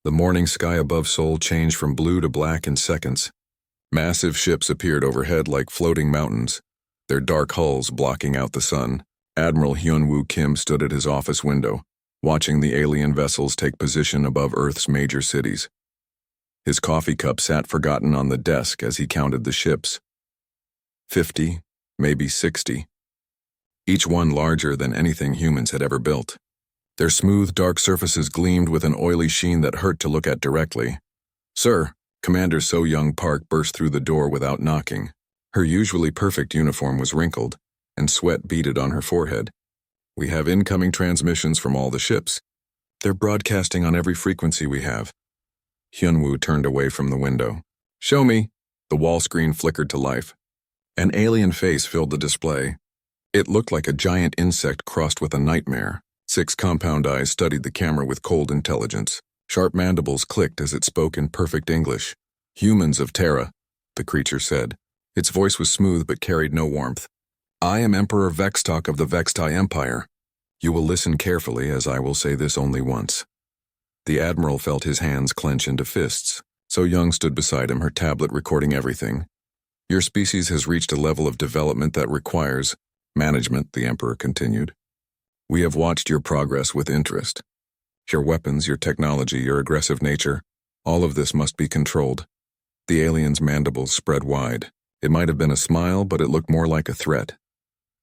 The morning sky above Seoul changed from blue to black in seconds. Massive ships appeared overhead like floating mountains, their dark hulls blocking out the sun. Admiral Hyun-woo Kim stood at his office window, watching the alien vessels take position above Earth's major cities. His coffee cup sat forgotten on the desk as he counted the ships. 50, maybe 60. Each one larger than anything humans had ever built. Their smooth, dark surfaces gleamed with an oily sheen that hurt to look at directly. "Sir," Commander So-Young Park burst through the door without knocking. Her usually perfect uniform was wrinkled, and sweat beaded on her forehead. "We have incoming transmissions from all the ships. They're broadcasting on every frequency we have." Hyun-woo turned away from the window. "Show me." The wall screen flickered to life. An alien face filled the display. It looked like a giant insect crossed with a nightmare. 6 compound eyes studied the camera with cold intelligence. Sharp mandibles clicked as it spoke in perfect English. "Humans of Terra," the creature said. Its voice was smooth but carried no warmth. "I am Emperor Vextok of the Vextai Empire. You will listen carefully, as I will say this only once." The Admiral felt his hands clench into fists. So-Young stood beside him, her tablet recording everything. "Your species has reached a level of development that requires management," the Emperor continued. "We have watched your progress with interest. Your weapons, your technology, your aggressive nature, all of this must be controlled." The alien's mandibles spread wide. It might have been a smile, but it looked more like a threat.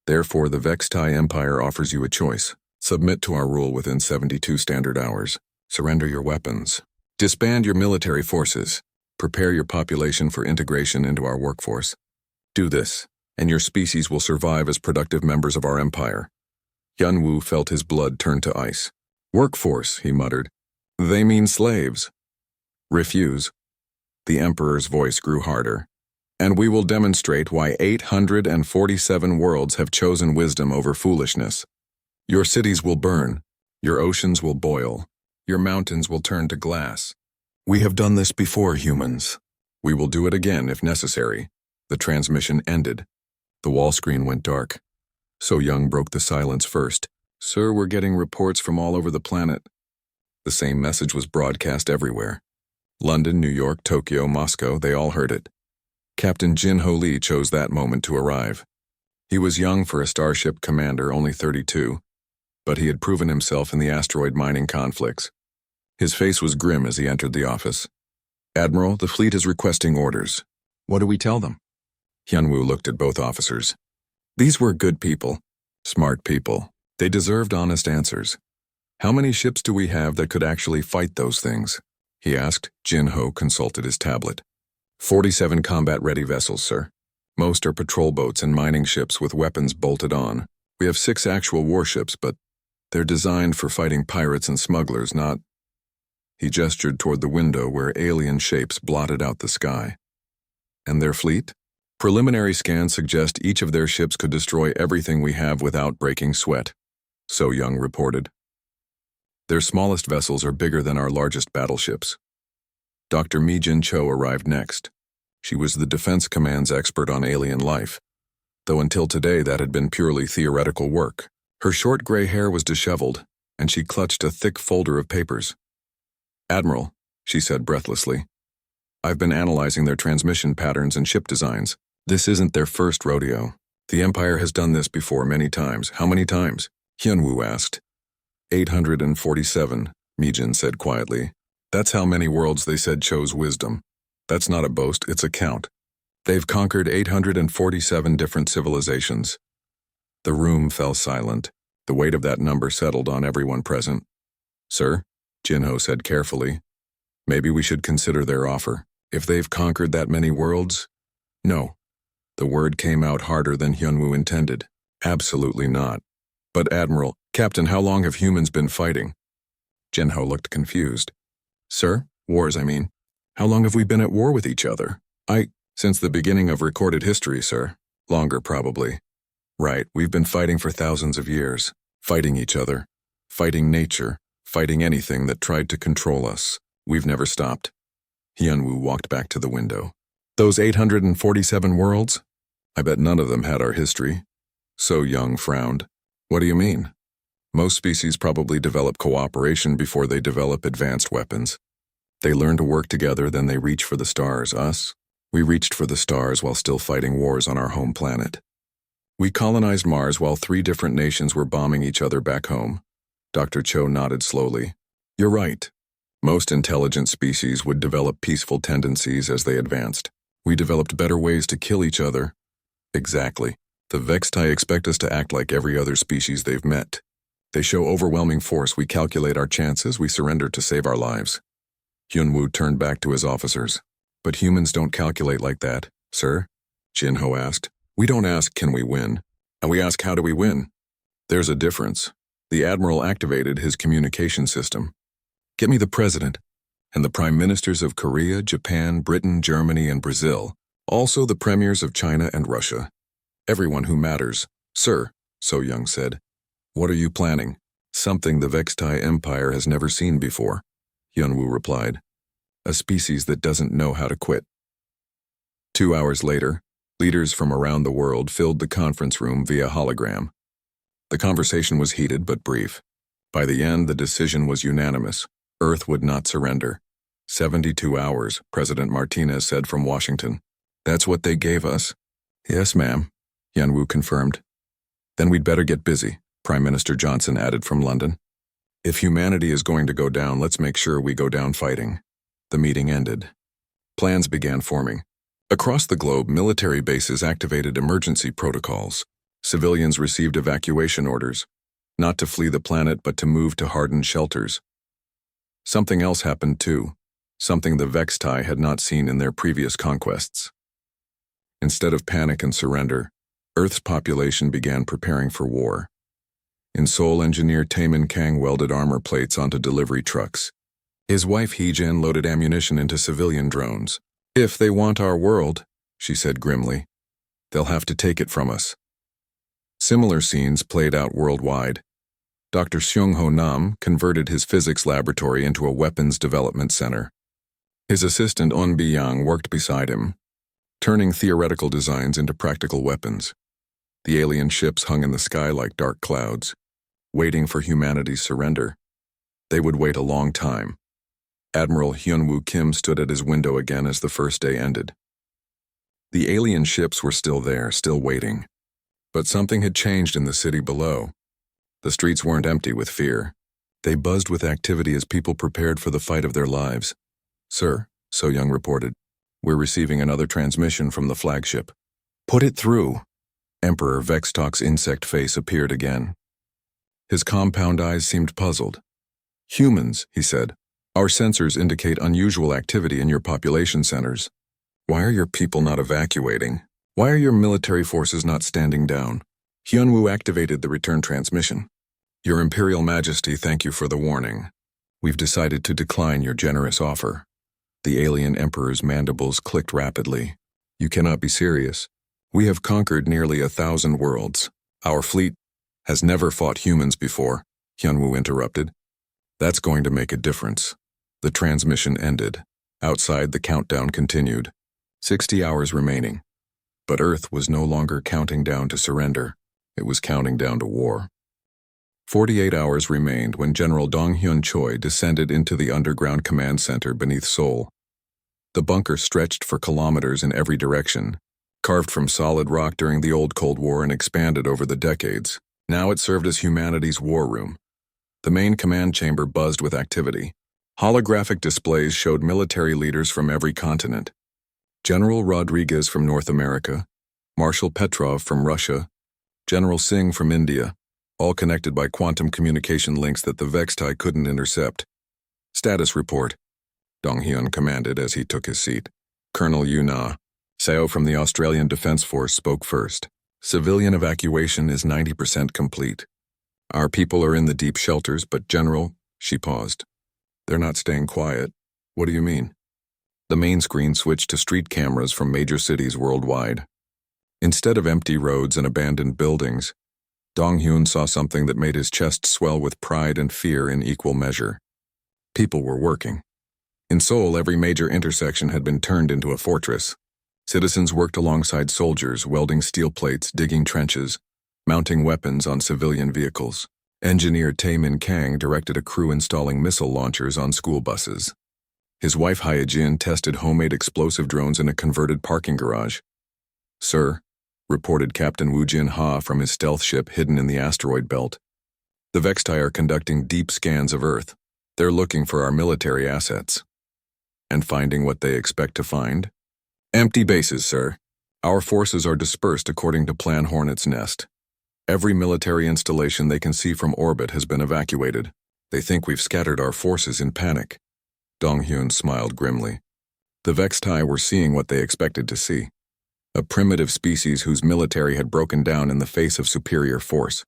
"Therefore, the Vextai Empire offers you a choice. Submit to our rule within 72 standard hours. Surrender your weapons. Disband your military forces. Prepare your population for integration into our workforce. Do this, and your species will survive as productive members of our empire." Hyun-woo felt his blood turn to ice. "Workforce," he muttered. "They mean slaves." "Refuse." The Emperor's voice grew harder. "And we will demonstrate why 847 worlds have chosen wisdom over foolishness. Your cities will burn. Your oceans will boil. Your mountains will turn to glass. We have done this before, humans. We will do it again if necessary." The transmission ended. The wall screen went dark. So-Young broke the silence first. "Sir, we're getting reports from all over the planet." The same message was broadcast everywhere. London, New York, Tokyo, Moscow, they all heard it. Captain Jin-Ho Lee chose that moment to arrive. He was young for a starship commander, only 32, but he had proven himself in the asteroid mining conflicts. His face was grim as he entered the office. "Admiral, the fleet is requesting orders." "What do we tell them?" Hyun-woo looked at both officers. These were good people, smart people. They deserved honest answers. "How many ships do we have that could actually fight those things?" he asked. Jin-Ho consulted his tablet. 47 combat-ready vessels, sir. Most are patrol boats and mining ships with weapons bolted on. We have 6 actual warships, but they're designed for fighting pirates and smugglers, not—" He gestured toward the window where alien shapes blotted out the sky. "And their fleet? Preliminary scans suggest each of their ships could destroy everything we have without breaking sweat," So-Young reported. "Their smallest vessels are bigger than our largest battleships." Dr. Mi-Jin Cho arrived next. She was the Defense Command's expert on alien life, though until today that had been purely theoretical work. Her short gray hair was disheveled, and she clutched a thick folder of papers. "Admiral," she said breathlessly, "I've been analyzing their transmission patterns and ship designs. This isn't their first rodeo. The Empire has done this before many times." "How many times?" Hyun-woo asked. 847, Mi-Jin said quietly. "That's how many worlds they said chose wisdom. That's not a boast, it's a count. They've conquered 847 different civilizations." The room fell silent. The weight of that number settled on everyone present. "Sir," Jin-Ho said carefully, "maybe we should consider their offer. If they've conquered that many worlds?" "No." The word came out harder than Hyun-woo intended. "Absolutely not." "But Admiral, Captain, how long have humans been fighting?" Jin-Ho looked confused. "Sir? Wars, I mean. How long have we been at war with each other?" Since the beginning of recorded history, sir. Longer, probably." "Right, we've been fighting for thousands of years. Fighting each other. Fighting nature. Fighting anything that tried to control us. We've never stopped." Hyun-woo walked back to the window. "Those 847 worlds? I bet none of them had our history." So-Young frowned. "What do you mean?" "Most species probably develop cooperation before they develop advanced weapons. They learn to work together, then they reach for the stars. Us? We reached for the stars while still fighting wars on our home planet. We colonized Mars while 3 different nations were bombing each other back home. Dr. Cho nodded slowly. You're right. Most intelligent species would develop peaceful tendencies as they advanced. We developed better ways to kill each other. Exactly. The Vextai expect us to act like every other species they've met. They show overwhelming force. We calculate our chances. We surrender to save our lives. Hyunwoo turned back to his officers. But humans don't calculate like that, sir? Jinho asked. We don't ask, can we win? And we ask, how do we win? There's a difference. The Admiral activated his communication system. Get me the President, and the Prime Ministers of Korea, Japan, Britain, Germany, and Brazil. Also the Premiers of China and Russia. Everyone who matters. Sir, So Young said. What are you planning? Something the Vextai Empire has never seen before, Hyunwoo replied. A species that doesn't know how to quit. 2 hours later, leaders from around the world filled the conference room via hologram. The conversation was heated but brief. By the end, the decision was unanimous. Earth would not surrender. 72 hours, President Martinez said from Washington. That's what they gave us. Yes, ma'am, Hyunwoo confirmed. Then we'd better get busy, Prime Minister Johnson added from London. If humanity is going to go down, let's make sure we go down fighting. The meeting ended. Plans began forming. Across the globe, military bases activated emergency protocols. Civilians received evacuation orders, not to flee the planet but to move to hardened shelters. Something else happened too, something the Vextai had not seen in their previous conquests. Instead of panic and surrender, Earth's population began preparing for war. In Seoul, engineer Taemin Kang welded armor plates onto delivery trucks. His wife Hee-jin loaded ammunition into civilian drones. If they want our world, she said grimly, they'll have to take it from us. Similar scenes played out worldwide. Dr. Seung-ho Nam converted his physics laboratory into a weapons development center. His assistant On Bi-yang worked beside him, turning theoretical designs into practical weapons. The alien ships hung in the sky like dark clouds, waiting for humanity's surrender. They would wait a long time. Admiral Hyunwoo Kim stood at his window again as the first day ended. The alien ships were still there, still waiting. But something had changed in the city below. The streets weren't empty with fear. They buzzed with activity as people prepared for the fight of their lives. Sir, So Young reported, we're receiving another transmission from the flagship. Put it through. Emperor Vextok's insect face appeared again. His compound eyes seemed puzzled. Humans, he said, our sensors indicate unusual activity in your population centers. Why are your people not evacuating? Why are your military forces not standing down? Hyunwoo activated the return transmission. Your Imperial Majesty, thank you for the warning. We've decided to decline your generous offer. The alien emperor's mandibles clicked rapidly. You cannot be serious. We have conquered nearly 1,000 worlds. Our fleet has never fought humans before, Hyunwoo interrupted. That's going to make a difference. The transmission ended. Outside, the countdown continued. 60 hours remaining. But Earth was no longer counting down to surrender. It was counting down to war. 48 hours remained when General Dong-hyun Choi descended into the underground command center beneath Seoul. The bunker stretched for kilometers in every direction, carved from solid rock during the old Cold War and expanded over the decades. Now it served as humanity's war room. The main command chamber buzzed with activity. Holographic displays showed military leaders from every continent. General Rodriguez from North America, Marshal Petrov from Russia, General Singh from India, all connected by quantum communication links that the Vextai couldn't intercept. Status report, Dong-hyun commanded as he took his seat. Colonel Yuna, Seo from the Australian Defence Force spoke first. Civilian evacuation is 90% complete. Our people are in the deep shelters, but General, she paused. They're not staying quiet. What do you mean? The main screen switched to street cameras from major cities worldwide. Instead of empty roads and abandoned buildings, Dong-hyun saw something that made his chest swell with pride and fear in equal measure. People were working. In Seoul, every major intersection had been turned into a fortress. Citizens worked alongside soldiers, welding steel plates, digging trenches, mounting weapons on civilian vehicles. Engineer Taemin Kang directed a crew installing missile launchers on school buses. His wife Hyojin tested homemade explosive drones in a converted parking garage. "Sir," reported Captain Wu Jin Ha from his stealth ship hidden in the asteroid belt. "The Vextai are conducting deep scans of Earth. They're looking for our military assets." "And finding what they expect to find?" "Empty bases, sir. Our forces are dispersed according to Plan Hornet's Nest. Every military installation they can see from orbit has been evacuated. They think we've scattered our forces in panic." Dong Hyun smiled grimly. The Vextai were seeing what they expected to see. A primitive species whose military had broken down in the face of superior force.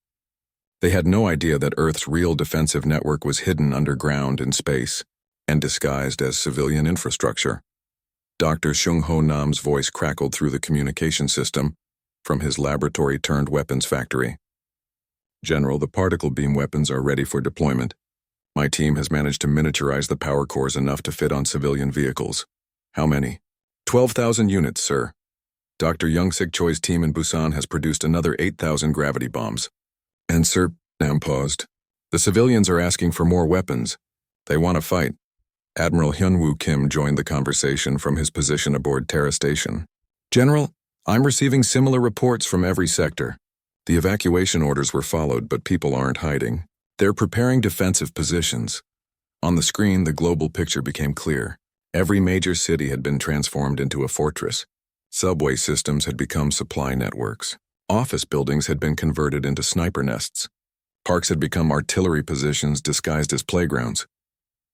They had no idea that Earth's real defensive network was hidden underground in space and disguised as civilian infrastructure. Dr. Shung Ho Nam's voice crackled through the communication system from his laboratory-turned-weapons factory. "General, the particle beam weapons are ready for deployment. My team has managed to miniaturize the power cores enough to fit on civilian vehicles." "How many?" 12,000 units, sir. Dr. Young Sik Choi's team in Busan has produced another 8,000 gravity bombs. "And sir," Nam paused, "the civilians are asking for more weapons. They want to fight." Admiral Hyunwoo Kim joined the conversation from his position aboard Terra Station. "General, I'm receiving similar reports from every sector. The evacuation orders were followed, but people aren't hiding. They're preparing defensive positions." On the screen, the global picture became clear. Every major city had been transformed into a fortress. Subway systems had become supply networks. Office buildings had been converted into sniper nests. Parks had become artillery positions disguised as playgrounds.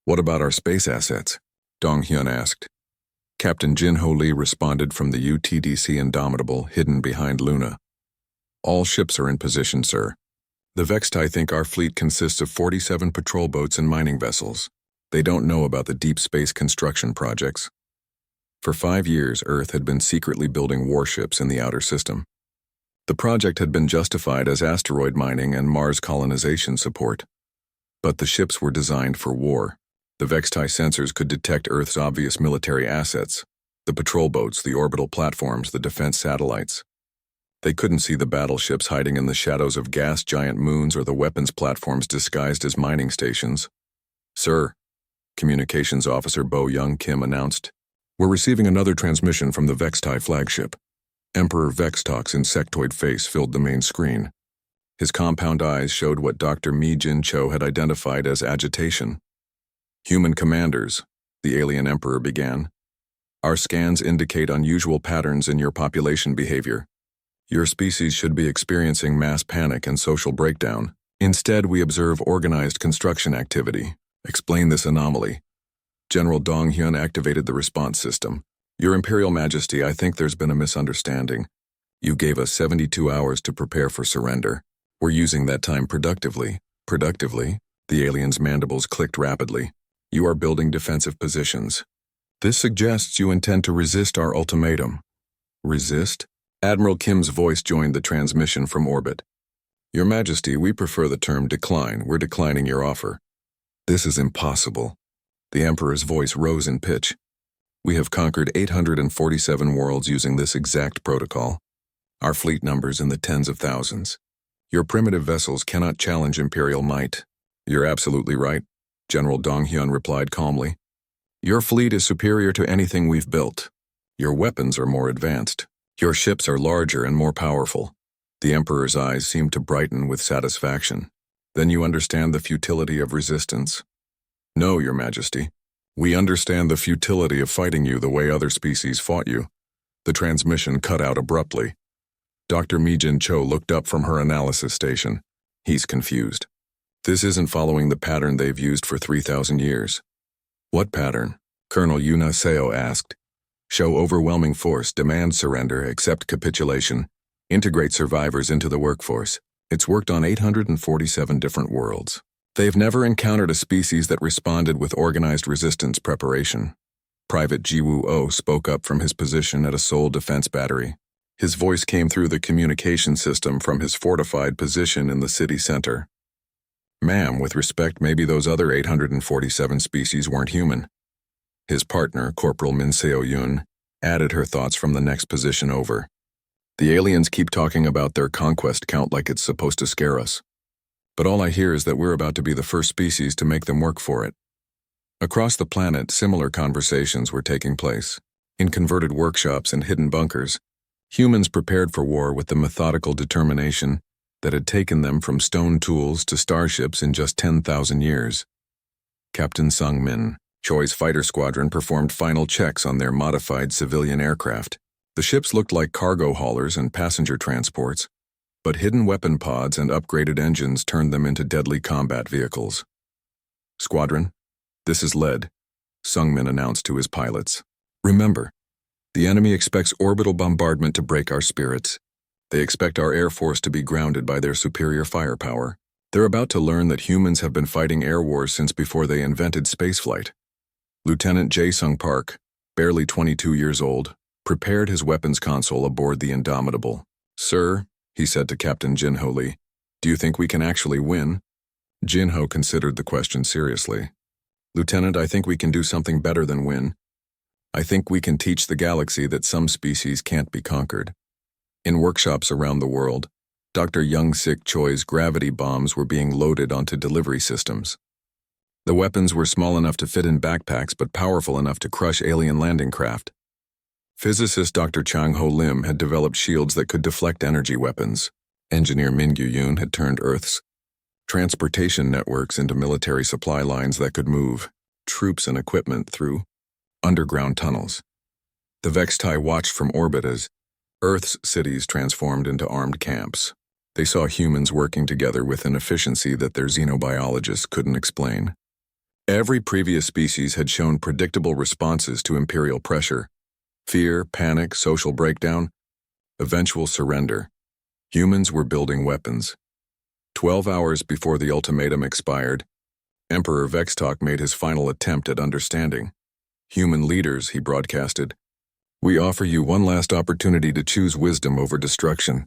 "What about our space assets?" Dong Hyun asked. Captain Jin Ho Lee responded from the UTDC Indomitable hidden behind Luna. "All ships are in position, sir. The Vextai think our fleet consists of 47 patrol boats and mining vessels. They don't know about the deep space construction projects." For 5 years, Earth had been secretly building warships in the outer system. The project had been justified as asteroid mining and Mars colonization support. But the ships were designed for war. The Vextai sensors could detect Earth's obvious military assets: the patrol boats, the orbital platforms, the defense satellites. They couldn't see the battleships hiding in the shadows of gas giant moons or the weapons platforms disguised as mining stations. "Sir," Communications Officer Bo Young Kim announced, "we're receiving another transmission from the Vextai flagship." Emperor Vextok's insectoid face filled the main screen. His compound eyes showed what Dr. Mi Jin Cho had identified as agitation. "Human commanders," the alien emperor began. "Our scans indicate unusual patterns in your population behavior. Your species should be experiencing mass panic and social breakdown. Instead, we observe organized construction activity. Explain this anomaly." General Dong Hyun activated the response system. "Your Imperial Majesty, I think there's been a misunderstanding. You gave us 72 hours to prepare for surrender. We're using that time productively." "Productively?" The alien's mandibles clicked rapidly. "You are building defensive positions. This suggests you intend to resist our ultimatum." "Resist?" Admiral Kim's voice joined the transmission from orbit. "Your Majesty, we prefer the term decline. We're declining your offer." "This is impossible." The Emperor's voice rose in pitch. "We have conquered 847 worlds using this exact protocol. Our fleet numbers in the tens of thousands. Your primitive vessels cannot challenge Imperial might." "You're absolutely right," General Dong Hyun replied calmly. "Your fleet is superior to anything we've built. Your weapons are more advanced. Your ships are larger and more powerful." The Emperor's eyes seemed to brighten with satisfaction. "Then you understand the futility of resistance?" "No, Your Majesty. We understand the futility of fighting you the way other species fought you." The transmission cut out abruptly. Dr. Mi Jin Cho looked up from her analysis station. He's confused. "This isn't following the pattern they've used for 3,000 years." "What pattern?" Colonel Yuna Seo asked. "Show overwhelming force, demand surrender, accept capitulation, integrate survivors into the workforce." It's worked on 847 different worlds. They've never encountered a species that responded with organized resistance preparation. Private Jiwoo Oh spoke up from his position at a Seoul defense battery. His voice came through the communication system from his fortified position in the city center. "Ma'am, with respect, maybe those other 847 species weren't human." His partner, Corporal Min Seo Yoon, added her thoughts from the next position over. "The aliens keep talking about their conquest count like it's supposed to scare us. But all I hear is that we're about to be the first species to make them work for it." Across the planet, similar conversations were taking place. In converted workshops and hidden bunkers, humans prepared for war with the methodical determination that had taken them from stone tools to starships in just 10,000 years. Captain Sung Min, Choi's fighter squadron performed final checks on their modified civilian aircraft. The ships looked like cargo haulers and passenger transports, but hidden weapon pods and upgraded engines turned them into deadly combat vehicles. "Squadron, this is Lead," Sung Min announced to his pilots. "Remember, the enemy expects orbital bombardment to break our spirits. They expect our Air Force to be grounded by their superior firepower. They're about to learn that humans have been fighting air wars since before they invented spaceflight." Lieutenant Jae-sung Park, barely 22 years old, prepared his weapons console aboard the Indomitable. "Sir," he said to Captain Jin-ho Lee, "do you think we can actually win?" Jin-ho considered the question seriously. "Lieutenant, I think we can do something better than win. I think we can teach the galaxy that some species can't be conquered." In workshops around the world, Dr. Young-sik Choi's gravity bombs were being loaded onto delivery systems. The weapons were small enough to fit in backpacks but powerful enough to crush alien landing craft. Physicist Dr. Chang-ho Lim had developed shields that could deflect energy weapons. Engineer Min Gyu-yoon had turned Earth's transportation networks into military supply lines that could move troops and equipment through underground tunnels. The Vextai watched from orbit as Earth's cities transformed into armed camps. They saw humans working together with an efficiency that their xenobiologists couldn't explain. Every previous species had shown predictable responses to imperial pressure: fear, panic, social breakdown, eventual surrender. Humans were building weapons. 12 hours before the ultimatum expired, Emperor Vextok made his final attempt at understanding. "Human leaders," he broadcasted, "we offer you one last opportunity to choose wisdom over destruction.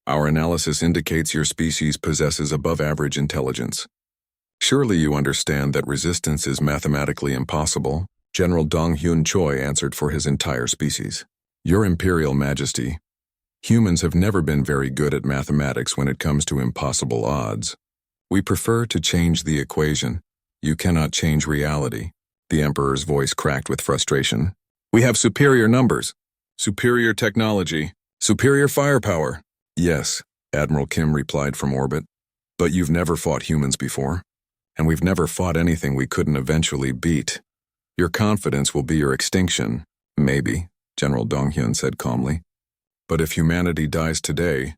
Our analysis indicates your species possesses above-average intelligence. Surely you understand that resistance is mathematically impossible." General Dong Hyun Choi answered for his entire species. "Your Imperial Majesty, humans have never been very good at mathematics when it comes to impossible odds. We prefer to change the equation. You cannot change reality." The Emperor's voice cracked with frustration. "We have superior numbers, superior technology, superior firepower." "Yes," Admiral Kim replied from orbit, "but you've never fought humans before, and we've never fought anything we couldn't eventually beat. Your confidence will be your extinction." "Maybe," General Donghyun said calmly. "But if humanity dies today,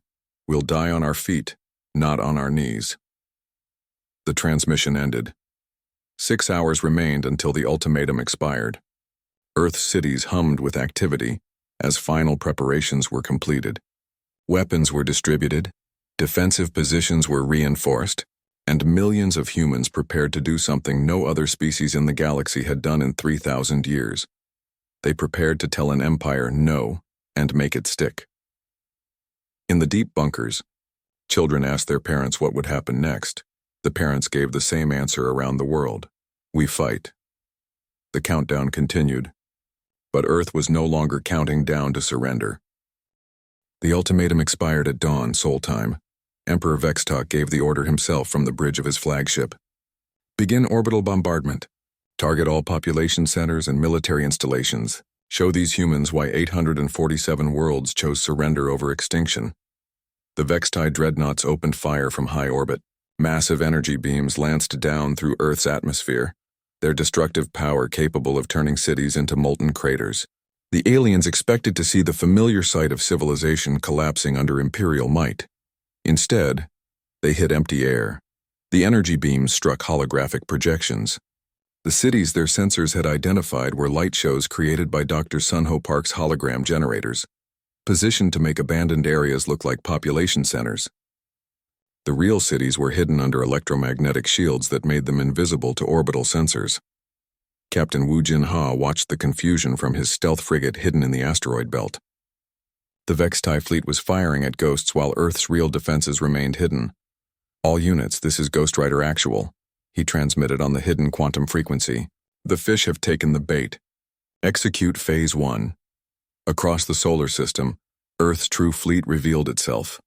we'll die on our feet, not on our knees." The transmission ended. 6 hours remained until the ultimatum expired. Earth's cities hummed with activity as final preparations were completed. Weapons were distributed, defensive positions were reinforced, and millions of humans prepared to do something no other species in the galaxy had done in 3,000 years. They prepared to tell an empire no and make it stick. In the deep bunkers, children asked their parents what would happen next. The parents gave the same answer around the world: "We fight." The countdown continued, but Earth was no longer counting down to surrender. The ultimatum expired at dawn, Seoul time. Emperor Vextok gave the order himself from the bridge of his flagship. "Begin orbital bombardment. Target all population centers and military installations. Show these humans why 847 worlds chose surrender over extinction." The Vextai dreadnoughts opened fire from high orbit. Massive energy beams lanced down through Earth's atmosphere, their destructive power capable of turning cities into molten craters. The aliens expected to see the familiar sight of civilization collapsing under imperial might. Instead, they hit empty air. The energy beams struck holographic projections. The cities their sensors had identified were light shows created by Dr. Sunho Park's hologram generators, positioned to make abandoned areas look like population centers. The real cities were hidden under electromagnetic shields that made them invisible to orbital sensors. Captain Woo Jin-ha watched the confusion from his stealth frigate hidden in the asteroid belt. The Vextai fleet was firing at ghosts while Earth's real defenses remained hidden. "All units, this is Ghost Rider Actual," he transmitted on the hidden quantum frequency. "The fish have taken the bait. Execute Phase 1. Across the solar system, Earth's true fleet revealed itself.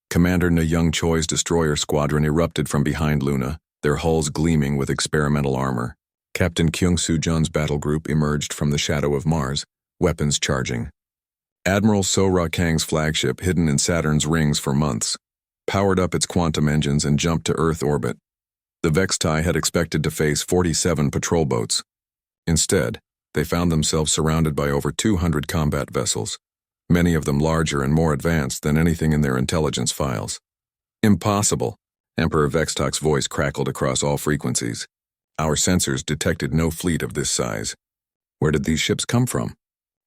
Commander Na Young Choi's destroyer squadron erupted from behind Luna, their hulls gleaming with experimental armor. Captain Kyung-Soo-jun's battle group emerged from the shadow of Mars, weapons charging. Admiral So-Ra Kang's flagship, hidden in Saturn's rings for months, powered up its quantum engines and jumped to Earth orbit. The Vextai had expected to face 47 patrol boats. Instead, they found themselves surrounded by over 200 combat vessels, many of them larger and more advanced than anything in their intelligence files. Impossible! Emperor Vextok's voice crackled across all frequencies. Our sensors detected no fleet of this size. Where did these ships come from?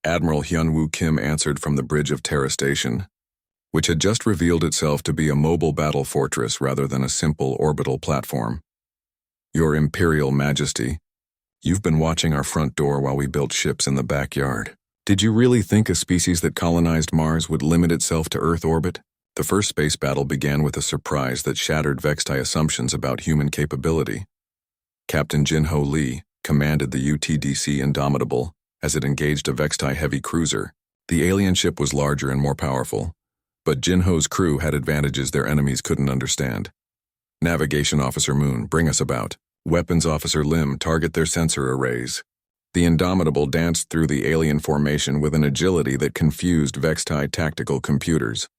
Admiral Hyunwoo Kim answered from the bridge of Terra Station, which had just revealed itself to be a mobile battle fortress rather than a simple orbital platform. Your Imperial Majesty, you've been watching our front door while we built ships in the backyard. Did you really think a species that colonized Mars would limit itself to Earth orbit? The first space battle began with a surprise that shattered Vextai assumptions about human capability. Captain Jin-Ho Lee commanded the UTDC Indomitable as it engaged a Vextai heavy cruiser. The alien ship was larger and more powerful, but Jin-Ho's crew had advantages their enemies couldn't understand. Navigation Officer Moon, bring us about. Weapons Officer Lim, target their sensor arrays. The Indomitable danced through the alien formation with an agility that confused Vextai tactical computers.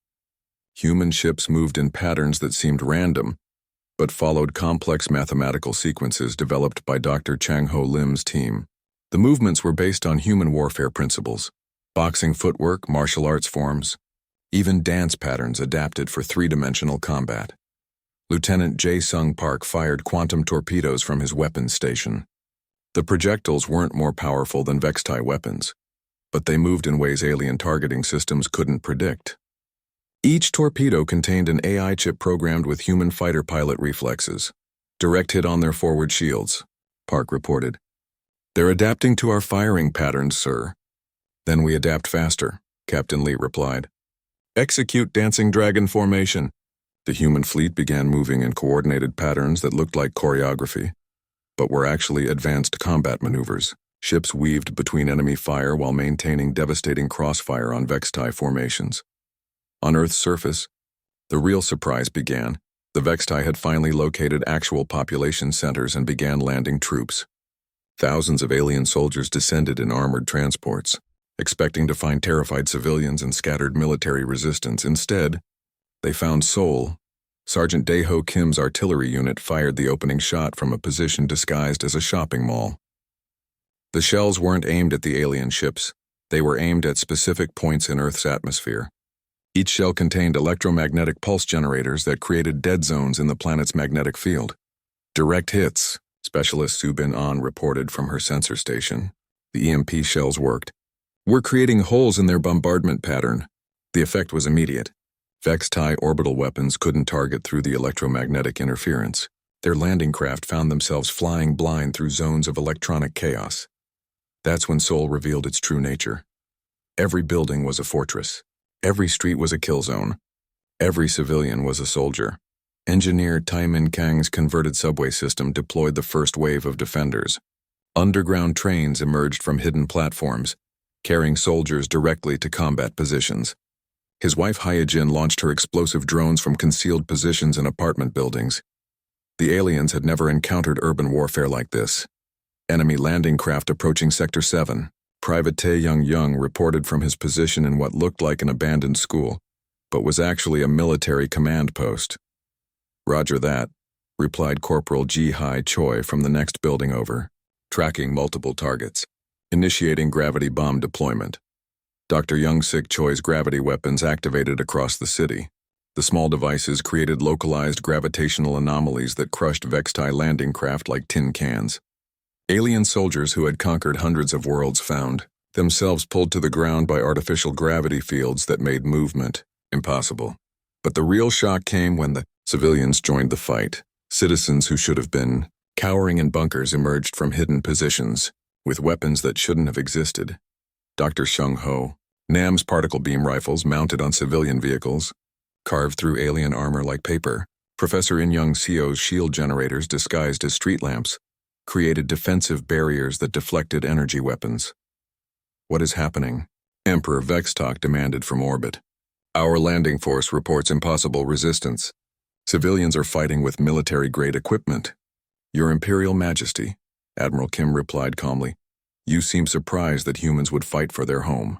Human ships moved in patterns that seemed random, but followed complex mathematical sequences developed by Dr. Chang-Ho Lim's team. The movements were based on human warfare principles: boxing footwork, martial arts forms, even dance patterns adapted for three-dimensional combat. Lieutenant Jae-Sung Park fired quantum torpedoes from his weapons station. The projectiles weren't more powerful than Vextai weapons, but they moved in ways alien targeting systems couldn't predict. Each torpedo contained an AI chip programmed with human fighter pilot reflexes. Direct hit on their forward shields, Park reported. They're adapting to our firing patterns, sir. Then we adapt faster, Captain Lee replied. Execute dancing dragon formation. The human fleet began moving in coordinated patterns that looked like choreography, but were actually advanced combat maneuvers. Ships weaved between enemy fire while maintaining devastating crossfire on Vextai formations. On Earth's surface, the real surprise began. The Vextai had finally located actual population centers and began landing troops. Thousands of alien soldiers descended in armored transports, expecting to find terrified civilians and scattered military resistance. Instead, they found Seoul. Sergeant Dae-Ho Kim's artillery unit fired the opening shot from a position disguised as a shopping mall. The shells weren't aimed at the alien ships. They were aimed at specific points in Earth's atmosphere. Each shell contained electromagnetic pulse generators that created dead zones in the planet's magnetic field. Direct hits, Specialist Su Bin-an reported from her sensor station. The EMP shells worked. We're creating holes in their bombardment pattern. The effect was immediate. Vextai orbital weapons couldn't target through the electromagnetic interference. Their landing craft found themselves flying blind through zones of electronic chaos. That's when Seoul revealed its true nature. Every building was a fortress. Every street was a kill zone. Every civilian was a soldier. Engineer Taimin Kang's converted subway system deployed the first wave of defenders. Underground trains emerged from hidden platforms, carrying soldiers directly to combat positions. His wife Hyojin launched her explosive drones from concealed positions in apartment buildings. The aliens had never encountered urban warfare like this. Enemy landing craft approaching Sector 7. Private Tae Young reported from his position in what looked like an abandoned school, but was actually a military command post. Roger that, replied Corporal Ji-Hai Choi from the next building over, tracking multiple targets. Initiating gravity bomb deployment. Dr. Young-Sik Choi's gravity weapons activated across the city. The small devices created localized gravitational anomalies that crushed Vextai landing craft like tin cans. Alien soldiers who had conquered hundreds of worlds found themselves pulled to the ground by artificial gravity fields that made movement impossible. But the real shock came when the civilians joined the fight. Citizens who should have been cowering in bunkers emerged from hidden positions with weapons that shouldn't have existed. Dr. Shung-Ho, Nam's particle beam rifles mounted on civilian vehicles, carved through alien armor like paper. Professor In-Young Seo's shield generators disguised as street lamps created defensive barriers that deflected energy weapons. What is happening? Emperor Vextok demanded from orbit. Our landing force reports impossible resistance. Civilians are fighting with military-grade equipment. Your Imperial Majesty, Admiral Kim replied calmly. You seem surprised that humans would fight for their home.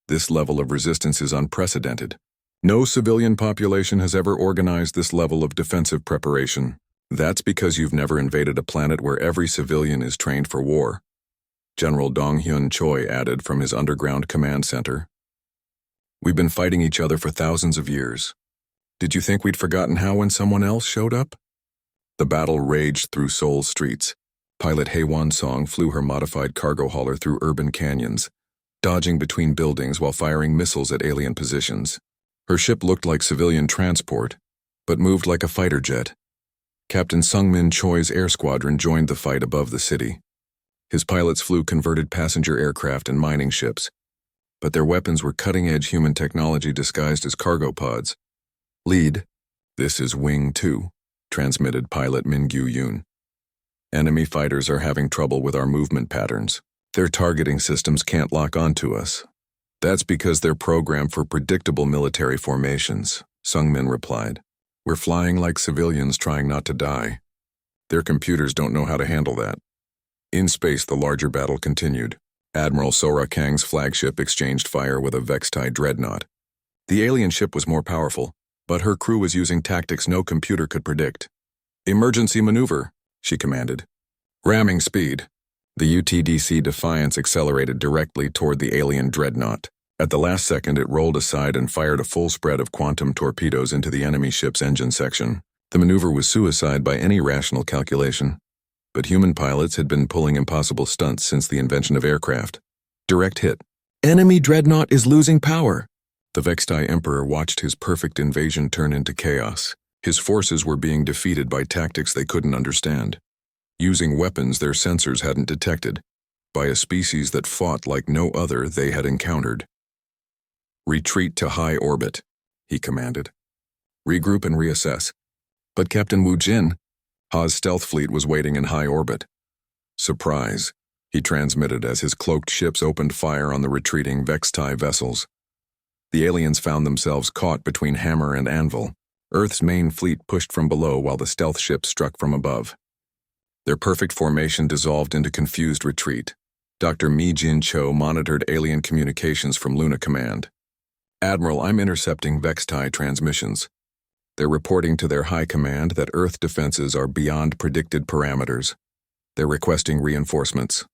This level of resistance is unprecedented. No civilian population has ever organized this level of defensive preparation. That's because you've never invaded a planet where every civilian is trained for war. General Dong-hyun Choi added from his underground command center. We've been fighting each other for thousands of years. Did you think we'd forgotten how when someone else showed up? The battle raged through Seoul's streets. Pilot Haewon Song flew her modified cargo hauler through urban canyons, dodging between buildings while firing missiles at alien positions. Her ship looked like civilian transport, but moved like a fighter jet. Captain Sungmin Choi's air squadron joined the fight above the city. His pilots flew converted passenger aircraft and mining ships, but their weapons were cutting-edge human technology disguised as cargo pods. Lead, this is Wing 2, transmitted pilot Min-gyu Yoon. Enemy fighters are having trouble with our movement patterns. Their targeting systems can't lock onto us. That's because they're programmed for predictable military formations, Sungmin replied. We're flying like civilians trying not to die. Their computers don't know how to handle that. In space, the larger battle continued. Admiral Sora Kang's flagship exchanged fire with a Vextai dreadnought. The alien ship was more powerful, but her crew was using tactics no computer could predict. Emergency maneuver, she commanded. Ramming speed. The UTDC Defiance accelerated directly toward the alien dreadnought. At the last second, it rolled aside and fired a full spread of quantum torpedoes into the enemy ship's engine section. The maneuver was suicide by any rational calculation. But human pilots had been pulling impossible stunts since the invention of aircraft. Direct hit. Enemy dreadnought is losing power. The Vextai Emperor watched his perfect invasion turn into chaos. His forces were being defeated by tactics they couldn't understand. Using weapons their sensors hadn't detected. By a species that fought like no other they had encountered. Retreat to high orbit, he commanded. Regroup and reassess. But Captain Wu Jin, Ha's stealth fleet was waiting in high orbit. Surprise, he transmitted as his cloaked ships opened fire on the retreating Vextai vessels. The aliens found themselves caught between hammer and anvil. Earth's main fleet pushed from below while the stealth ships struck from above. Their perfect formation dissolved into confused retreat. Dr. Mi Jin Cho monitored alien communications from Luna Command. Admiral, I'm intercepting Vextai transmissions. They're reporting to their high command that Earth defenses are beyond predicted parameters. They're requesting reinforcements.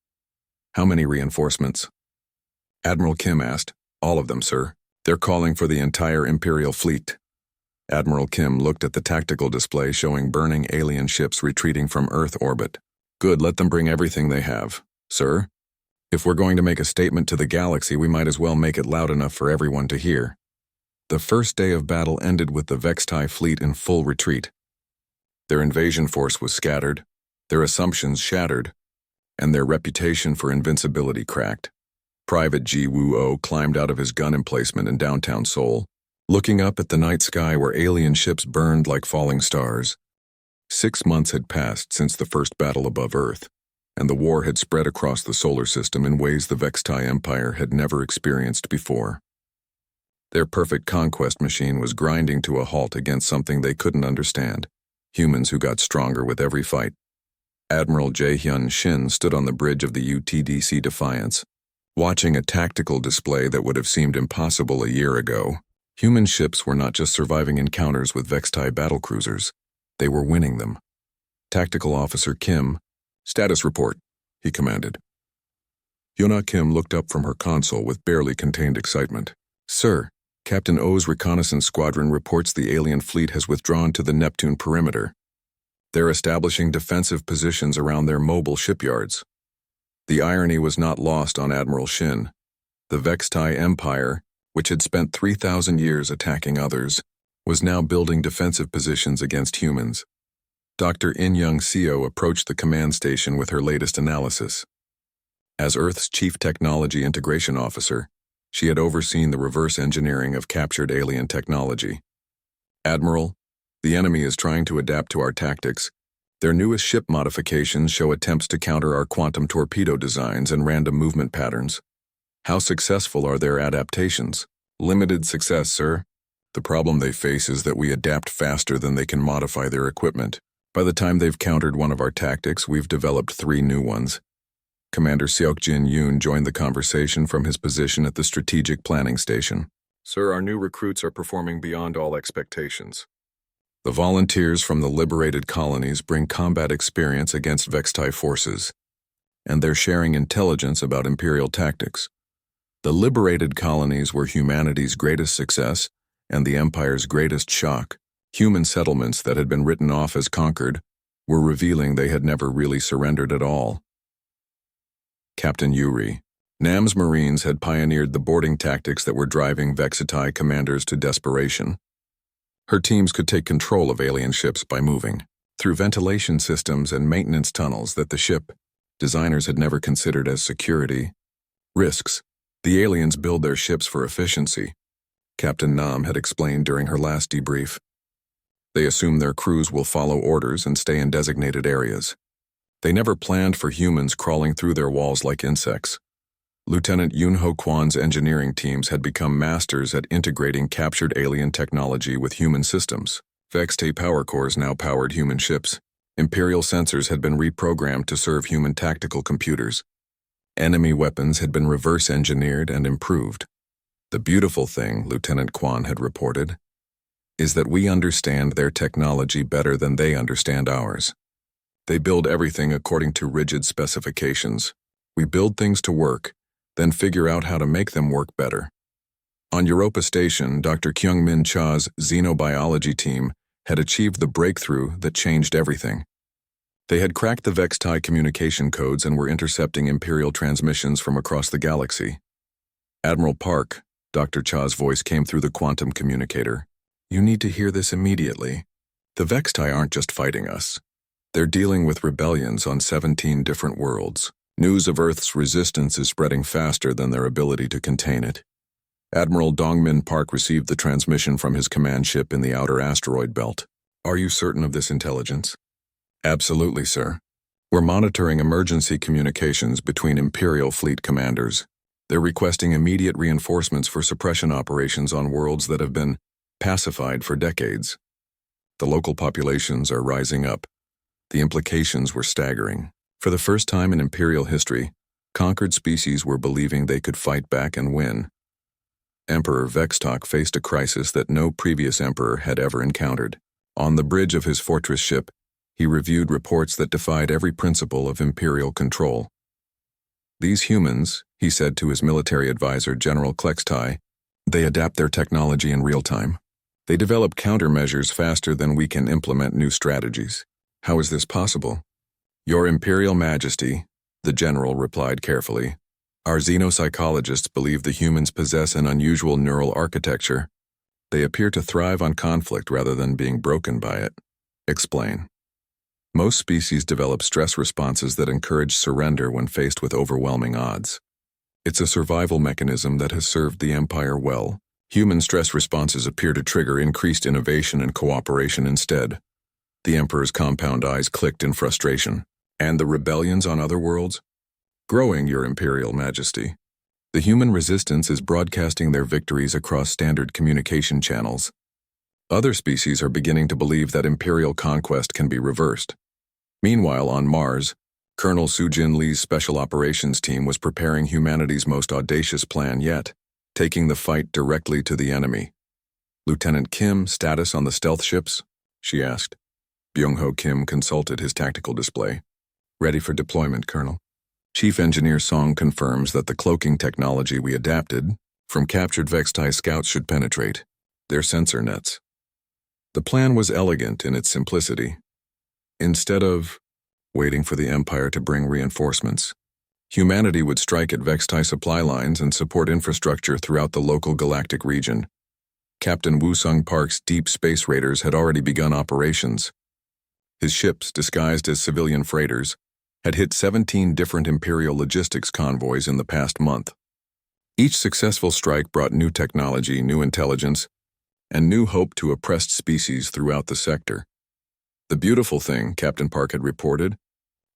How many reinforcements? Admiral Kim asked. All of them, sir. They're calling for the entire Imperial fleet. Admiral Kim looked at the tactical display showing burning alien ships retreating from Earth orbit. Good, let them bring everything they have. Sir? If we're going to make a statement to the galaxy, we might as well make it loud enough for everyone to hear. The first day of battle ended with the Vextai fleet in full retreat. Their invasion force was scattered, their assumptions shattered, and their reputation for invincibility cracked. Private Ji Woo-oh climbed out of his gun emplacement in downtown Seoul, looking up at the night sky where alien ships burned like falling stars. 6 months had passed since the first battle above Earth, and the war had spread across the solar system in ways the Vextai Empire had never experienced before. Their perfect conquest machine was grinding to a halt against something they couldn't understand, humans who got stronger with every fight. Admiral Jae-hyun Shin stood on the bridge of the UTDC Defiance, watching a tactical display that would have seemed impossible a year ago. Human ships were not just surviving encounters with Vextai battlecruisers, they were winning them. Tactical Officer Kim, status report, he commanded. Hyuna Kim looked up from her console with barely contained excitement. Sir, Captain O's reconnaissance squadron reports the alien fleet has withdrawn to the Neptune perimeter. They're establishing defensive positions around their mobile shipyards. The irony was not lost on Admiral Shin. The Vextai Empire, which had spent 3,000 years attacking others, was now building defensive positions against humans. Dr. In-young Seo approached the command station with her latest analysis. As Earth's Chief Technology Integration Officer, she had overseen the reverse engineering of captured alien technology. Admiral, the enemy is trying to adapt to our tactics. Their newest ship modifications show attempts to counter our quantum torpedo designs and random movement patterns. How successful are their adaptations? Limited success, sir. The problem they face is that we adapt faster than they can modify their equipment. By the time they've countered one of our tactics, we've developed 3 new ones. Commander Seokjin Yoon joined the conversation from his position at the Strategic Planning Station. Sir, our new recruits are performing beyond all expectations. The volunteers from the liberated colonies bring combat experience against Vextai forces, and they're sharing intelligence about Imperial tactics. The liberated colonies were humanity's greatest success and the Empire's greatest shock. Human settlements that had been written off as conquered were revealing they had never really surrendered at all. Captain Yuri. Nam's Marines had pioneered the boarding tactics that were driving Vextai commanders to desperation. Her teams could take control of alien ships by moving through ventilation systems and maintenance tunnels that the ship designers had never considered as security risks. The aliens build their ships for efficiency, Captain Nam had explained during her last debrief. They assume their crews will follow orders and stay in designated areas. They never planned for humans crawling through their walls like insects. Lieutenant Yoon-ho Kwan's engineering teams had become masters at integrating captured alien technology with human systems. Vextai power cores now powered human ships. Imperial sensors had been reprogrammed to serve human tactical computers. Enemy weapons had been reverse-engineered and improved. The beautiful thing, Lieutenant Kwan had reported, is that we understand their technology better than they understand ours. They build everything according to rigid specifications. We build things to work, then figure out how to make them work better. On Europa Station, Dr. Kyung-min Cha's xenobiology team had achieved the breakthrough that changed everything. They had cracked the Vextai communication codes and were intercepting Imperial transmissions from across the galaxy. Admiral Park, Dr. Cha's voice came through the quantum communicator. You need to hear this immediately. The Vextai aren't just fighting us. They're dealing with rebellions on 17 different worlds. News of Earth's resistance is spreading faster than their ability to contain it. Admiral Dongmin Park received the transmission from his command ship in the outer asteroid belt. Are you certain of this intelligence? Absolutely, sir. We're monitoring emergency communications between Imperial fleet commanders. They're requesting immediate reinforcements for suppression operations on worlds that have been pacified for decades. The local populations are rising up. The implications were staggering. For the first time in Imperial history, conquered species were believing they could fight back and win. Emperor Vextok faced a crisis that no previous emperor had ever encountered. On the bridge of his fortress ship, he reviewed reports that defied every principle of Imperial control. These humans, he said to his military advisor General Klextai, they adapt their technology in real time. They develop countermeasures faster than we can implement new strategies. How is this possible? Your Imperial Majesty, the general replied carefully. Our xenopsychologists believe the humans possess an unusual neural architecture. They appear to thrive on conflict rather than being broken by it. Explain. Most species develop stress responses that encourage surrender when faced with overwhelming odds. It's a survival mechanism that has served the Empire well. Human stress responses appear to trigger increased innovation and cooperation instead. The Emperor's compound eyes clicked in frustration. And the rebellions on other worlds? Growing, Your Imperial Majesty. The human resistance is broadcasting their victories across standard communication channels. Other species are beginning to believe that Imperial conquest can be reversed. Meanwhile, on Mars, Colonel Sujin Lee's Special Operations Team was preparing humanity's most audacious plan yet, taking the fight directly to the enemy. Lieutenant Kim, status on the stealth ships? She asked. Byung-ho Kim consulted his tactical display. Ready for deployment, Colonel. Chief Engineer Song confirms that the cloaking technology we adapted from captured Vextai scouts should penetrate their sensor nets. The plan was elegant in its simplicity. Instead of waiting for the Empire to bring reinforcements, humanity would strike at Vextai supply lines and support infrastructure throughout the local galactic region. Captain Woo-sung Park's Deep Space Raiders had already begun operations. His ships, disguised as civilian freighters, had hit 17 different Imperial logistics convoys in the past month. Each successful strike brought new technology, new intelligence, and new hope to oppressed species throughout the sector. The beautiful thing, Captain Park had reported,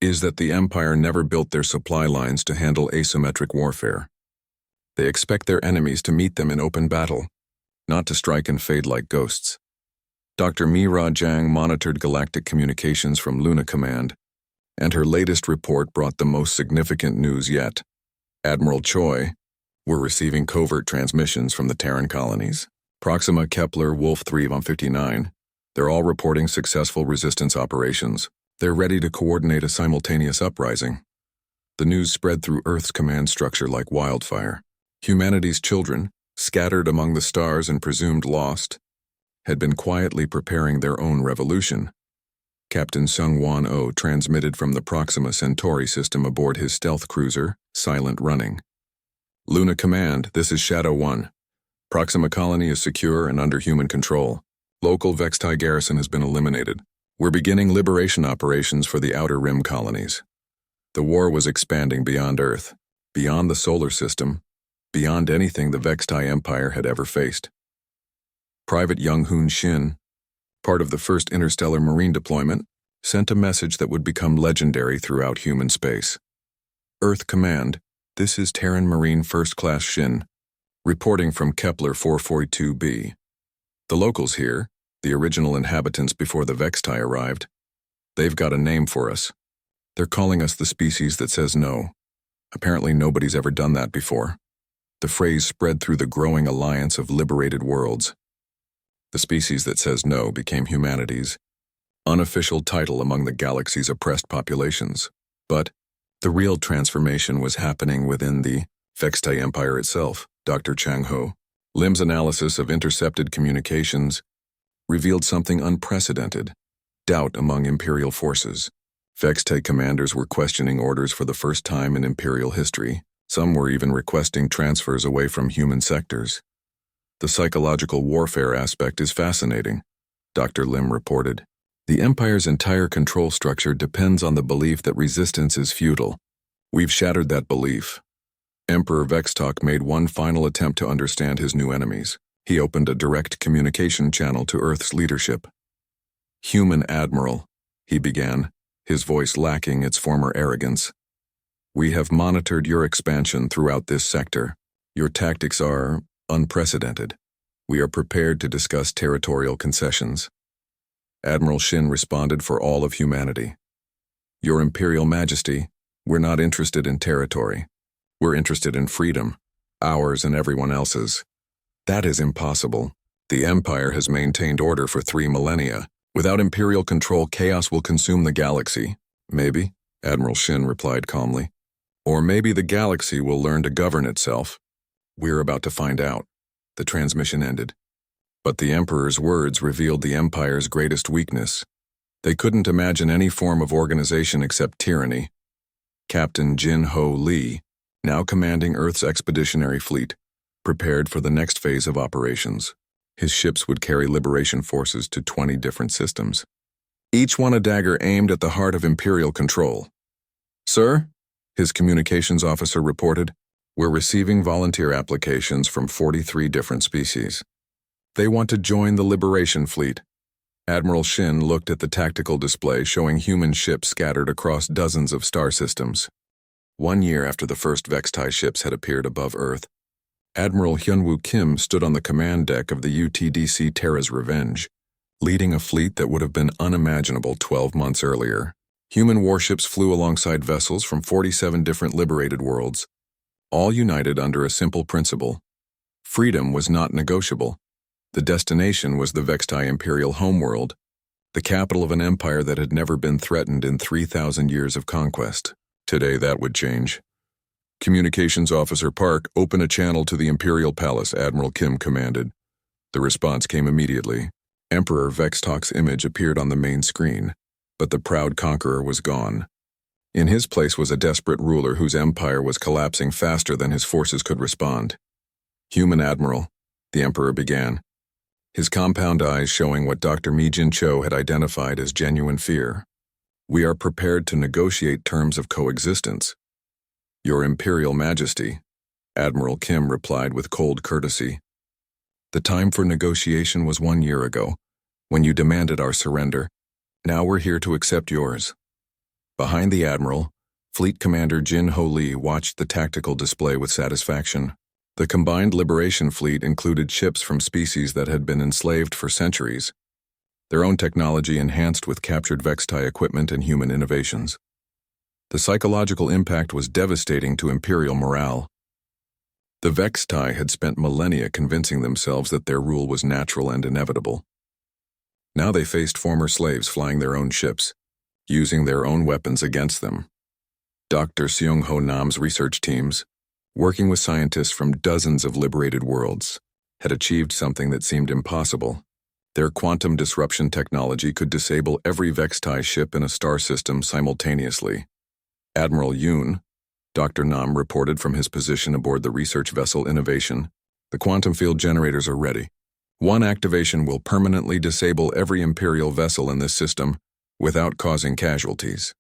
is that the Empire never built their supply lines to handle asymmetric warfare. They expect their enemies to meet them in open battle, not to strike and fade like ghosts. Dr. Mira Jiang monitored galactic communications from Luna Command, and her latest report brought the most significant news yet. Admiral Choi were receiving covert transmissions from the Terran colonies. Proxima, Kepler, Wolf 3 von 59. They're all reporting successful resistance operations. They're ready to coordinate a simultaneous uprising. The news spread through Earth's command structure like wildfire. Humanity's children, scattered among the stars and presumed lost, had been quietly preparing their own revolution. Captain Sung-Won Oh transmitted from the Proxima Centauri system aboard his stealth cruiser, Silent Running. Luna Command, this is Shadow 1. Proxima Colony is secure and under human control. Local Vextai garrison has been eliminated. We're beginning liberation operations for the Outer Rim colonies. The war was expanding beyond Earth, beyond the solar system, beyond anything the Vextai Empire had ever faced. Private Young Hoon Shin, part of the first interstellar marine deployment, sent a message that would become legendary throughout human space. Earth Command, this is Terran Marine First Class Shin, reporting from Kepler 442b. The locals here, the original inhabitants before the Vextai arrived, they've got a name for us. They're calling us the species that says no. Apparently nobody's ever done that before. The phrase spread through the growing alliance of liberated worlds. The species that says no became humanity's unofficial title among the galaxy's oppressed populations. But the real transformation was happening within the Vextai Empire itself. Dr. Chang Ho Lim's analysis of intercepted communications revealed something unprecedented: doubt among Imperial forces. Vextai commanders were questioning orders for the first time in Imperial history. Some were even requesting transfers away from human sectors. The psychological warfare aspect is fascinating, Dr. Lim reported. The Empire's entire control structure depends on the belief that resistance is futile. We've shattered that belief. Emperor Vextok made one final attempt to understand his new enemies. He opened a direct communication channel to Earth's leadership. "Human Admiral," he began, his voice lacking its former arrogance. "We have monitored your expansion throughout this sector. Your tactics are unprecedented. We are prepared to discuss territorial concessions." Admiral Shin responded for all of humanity. "Your Imperial Majesty, we're not interested in territory. We're interested in freedom, ours and everyone else's." "That is impossible. The Empire has maintained order for 3 millennia. Without Imperial control, chaos will consume the galaxy." "Maybe," Admiral Shin replied calmly. "Or maybe the galaxy will learn to govern itself. We're about to find out." The transmission ended. But the Emperor's words revealed the Empire's greatest weakness. They couldn't imagine any form of organization except tyranny. Captain Jin Ho Lee, now commanding Earth's expeditionary fleet, prepared for the next phase of operations. His ships would carry liberation forces to 20 different systems, each one a dagger aimed at the heart of Imperial control. "Sir," his communications officer reported, "we're receiving volunteer applications from 43 different species. They want to join the Liberation Fleet." Admiral Shin looked at the tactical display showing human ships scattered across dozens of star systems. 1 year after the first Vextai ships had appeared above Earth, Admiral Hyunwoo Kim stood on the command deck of the UTDC Terra's Revenge, leading a fleet that would have been unimaginable 12 months earlier. Human warships flew alongside vessels from 47 different liberated worlds, all united under a simple principle: freedom was not negotiable. The destination was the Vextai Imperial homeworld, the capital of an empire that had never been threatened in 3,000 years of conquest. Today that would change. "Communications Officer Park, open a channel to the Imperial Palace," Admiral Kim commanded. The response came immediately. Emperor Vextok's image appeared on the main screen, but the proud conqueror was gone. In his place was a desperate ruler whose empire was collapsing faster than his forces could respond. "Human Admiral," the Emperor began, his compound eyes showing what Dr. Mi Jin Cho had identified as genuine fear. "We are prepared to negotiate terms of coexistence." "Your Imperial Majesty," Admiral Kim replied with cold courtesy. "The time for negotiation was 1 year ago, when you demanded our surrender. Now we're here to accept yours." Behind the Admiral, Fleet Commander Jin Ho Lee watched the tactical display with satisfaction. The combined Liberation Fleet included ships from species that had been enslaved for centuries. their own technology enhanced with captured Vextai equipment and human innovations. The psychological impact was devastating to Imperial morale. The Vextai had spent millennia convincing themselves that their rule was natural and inevitable. Now they faced former slaves flying their own ships, using their own weapons against them. Dr. Seung-ho Nam's research teams, working with scientists from dozens of liberated worlds, had achieved something that seemed impossible. Their quantum disruption technology could disable every Vextai ship in a star system simultaneously. Admiral Yoon, Dr. Nam reported from his position aboard the research vessel Innovation, "The quantum field generators are ready. One activation will permanently disable every Imperial vessel in this system without causing casualties."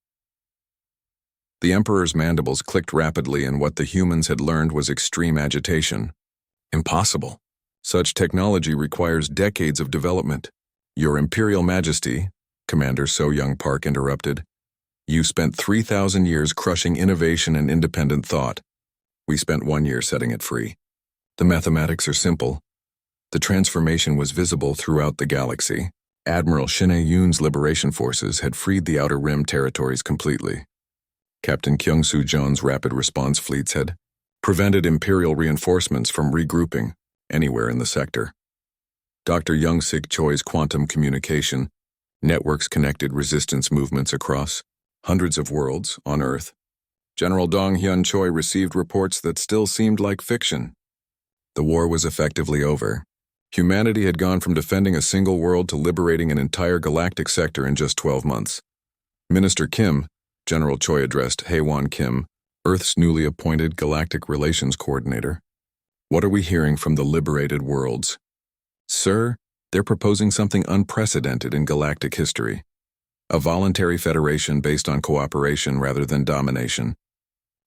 The Emperor's mandibles clicked rapidly, and what the humans had learned was extreme agitation. Impossible. Such technology requires decades of development. "Your Imperial Majesty," Commander So Young Park interrupted, "you spent 3,000 years crushing innovation and independent thought. We spent 1 year setting it free. The mathematics are simple. The transformation was visible throughout the galaxy. Admiral Shin Yoon's liberation forces had freed the Outer Rim territories completely. Captain Kyung-Soo Jeon's rapid response fleets had prevented Imperial reinforcements from regrouping anywhere in the sector. Dr. Young-Sik Choi's quantum communication networks connected resistance movements across hundreds of worlds on Earth. General Dong Hyun Choi received reports that still seemed like fiction. The war was effectively over. Humanity had gone from defending a single world to liberating an entire galactic sector in just 12 months. Minister Kim, General Choi addressed Haewon Kim, Earth's newly appointed Galactic Relations Coordinator. "What are we hearing from the liberated worlds?" "Sir, they're proposing something unprecedented in galactic history. A voluntary federation based on cooperation rather than domination.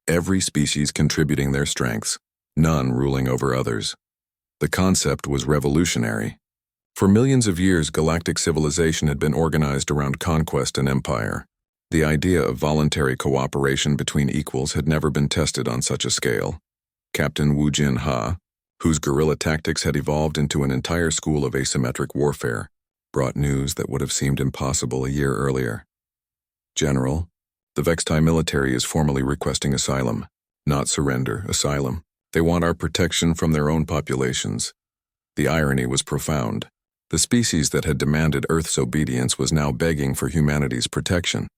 Every species contributing their strengths, none ruling over others. The concept was revolutionary. For millions of years, galactic civilization had been organized around conquest and empire. The idea of voluntary cooperation between equals had never been tested on such a scale. Captain Woo Jin-ha, whose guerrilla tactics had evolved into an entire school of asymmetric warfare, brought news that would have seemed impossible a year earlier. "General, the Vextai military is formally requesting asylum. Not surrender, asylum. They want our protection from their own populations." The irony was profound. The species that had demanded Earth's obedience was now begging for humanity's protection.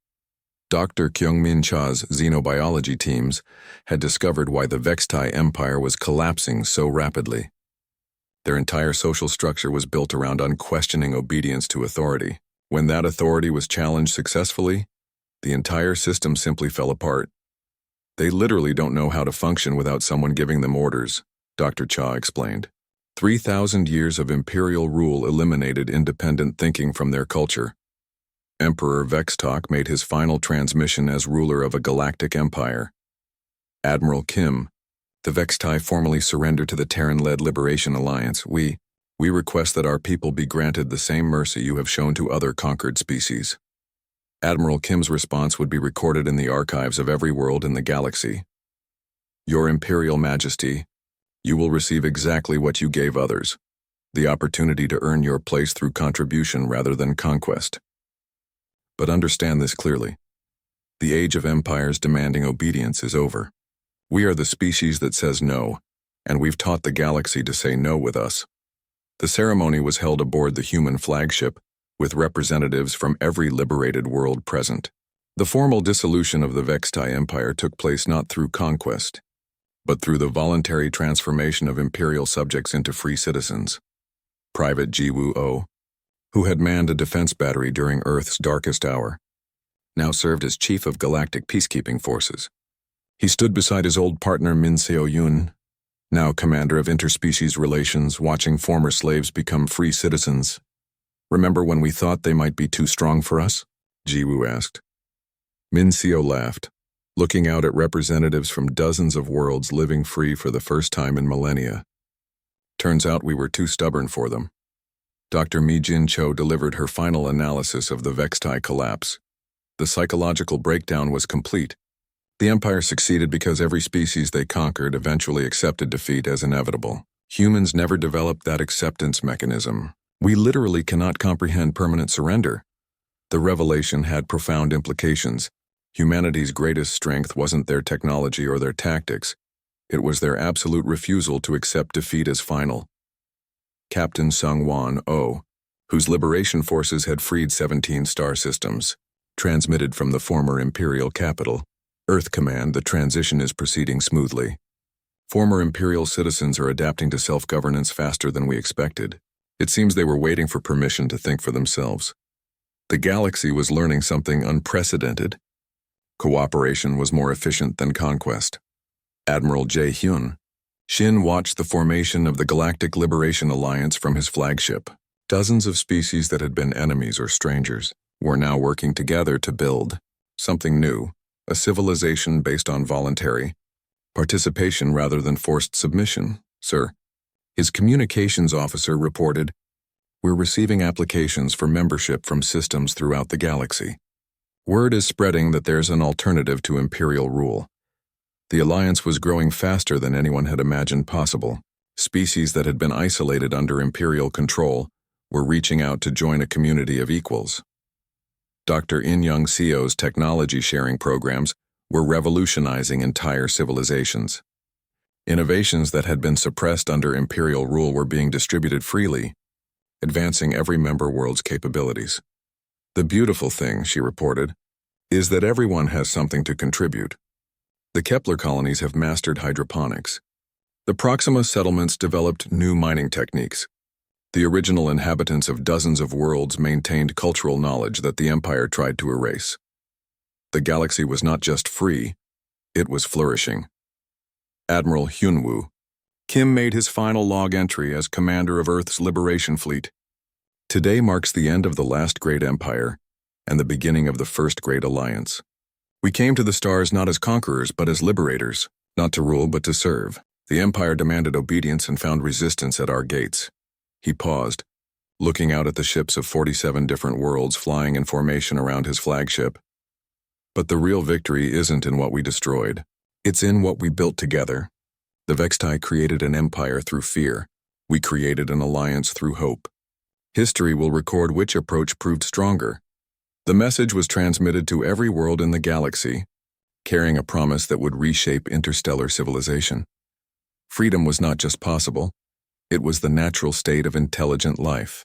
Dr. Kyung-Min Cha's xenobiology teams had discovered why the Vextai Empire was collapsing so rapidly. Their entire social structure was built around unquestioning obedience to authority. When that authority was challenged successfully, the entire system simply fell apart. "They literally don't know how to function without someone giving them orders," Dr. Cha explained. 3,000 years of imperial rule eliminated independent thinking from their culture. Emperor Vextok made his final transmission as ruler of a galactic empire. Admiral Kim, "The Vextai formally surrender to the Terran-led Liberation Alliance. We request that our people be granted the same mercy you have shown to other conquered species." Admiral Kim's response would be recorded in the archives of every world in the galaxy. "Your Imperial Majesty, you will receive exactly what you gave others, the opportunity to earn your place through contribution rather than conquest. But understand this clearly. The age of empires demanding obedience is over. We are the species that says no, and we've taught the galaxy to say no with us." The ceremony was held aboard the human flagship, with representatives from every liberated world present. The formal dissolution of the Vextai Empire took place not through conquest, but through the voluntary transformation of imperial subjects into free citizens. Private Ji-Woo-oh, who had manned a defense battery during Earth's darkest hour, now served as chief of galactic peacekeeping forces. He stood beside his old partner Min Seo-yoon, now commander of interspecies relations, watching former slaves become free citizens. "Remember when we thought they might be too strong for us?" Ji-Woo asked. Min Seo laughed, looking out at representatives from dozens of worlds living free for the first time in millennia. "Turns out we were too stubborn for them." Dr. Mi Jin Cho delivered her final analysis of the Vextai collapse. The psychological breakdown was complete. The Empire succeeded because every species they conquered eventually accepted defeat as inevitable. Humans never developed that acceptance mechanism. We literally cannot comprehend permanent surrender. The revelation had profound implications. Humanity's greatest strength wasn't their technology or their tactics. It was their absolute refusal to accept defeat as final. Captain Sung-Won Oh, whose liberation forces had freed 17 star systems, transmitted from the former Imperial capital. Earth Command, the transition is proceeding smoothly. Former Imperial citizens are adapting to self-governance faster than we expected. It seems they were waiting for permission to think for themselves. The galaxy was learning something unprecedented. Cooperation was more efficient than conquest. Admiral Jae-hyun Shin watched the formation of the Galactic Liberation Alliance from his flagship. Dozens of species that had been enemies or strangers were now working together to build something new, a civilization based on voluntary participation rather than forced submission, sir. His communications officer reported, "We're receiving applications for membership from systems throughout the galaxy. Word is spreading that there's an alternative to Imperial rule." The alliance was growing faster than anyone had imagined possible. Species that had been isolated under Imperial control were reaching out to join a community of equals. Dr. In Young Seo's technology-sharing programs were revolutionizing entire civilizations. Innovations that had been suppressed under Imperial rule were being distributed freely, advancing every member world's capabilities. "The beautiful thing," she reported, "is that everyone has something to contribute. The Kepler colonies have mastered hydroponics. The Proxima settlements developed new mining techniques. The original inhabitants of dozens of worlds maintained cultural knowledge that the Empire tried to erase. The galaxy was not just free, it was flourishing." Admiral Hyunwoo Kim made his final log entry as commander of Earth's Liberation Fleet. "Today marks the end of the last great empire and the beginning of the first great alliance. We came to the stars not as conquerors but as liberators, not to rule but to serve. The Empire demanded obedience and found resistance at our gates." He paused, looking out at the ships of 47 different worlds flying in formation around his flagship. "But the real victory isn't in what we destroyed. It's in what we built together. The Vextai created an empire through fear. We created an alliance through hope. History will record which approach proved stronger." The message was transmitted to every world in the galaxy, carrying a promise that would reshape interstellar civilization. Freedom was not just possible, it was the natural state of intelligent life.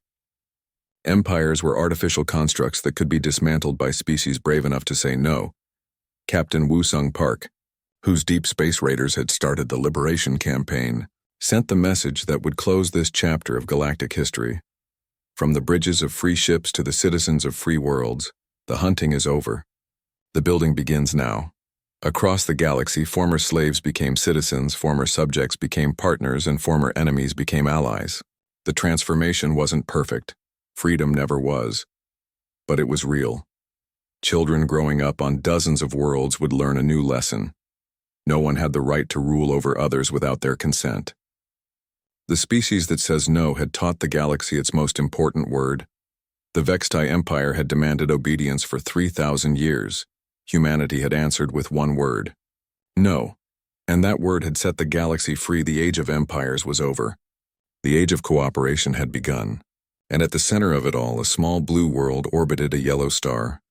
Empires were artificial constructs that could be dismantled by species brave enough to say no. Captain Woo-sung Park, whose Deep Space Raiders had started the liberation campaign, sent the message that would close this chapter of galactic history. From the bridges of free ships to the citizens of free worlds, the hunting is over. The building begins now. Across the galaxy, former slaves became citizens, former subjects became partners, and former enemies became allies. The transformation wasn't perfect. Freedom never was. But it was real. Children growing up on dozens of worlds would learn a new lesson. No one had the right to rule over others without their consent. The species that says no had taught the galaxy its most important word. The Vextai Empire had demanded obedience for 3,000 years. Humanity had answered with one word: no. And that word had set the galaxy free. The age of empires was over. The age of cooperation had begun. And at the center of it all, a small blue world orbited a yellow star.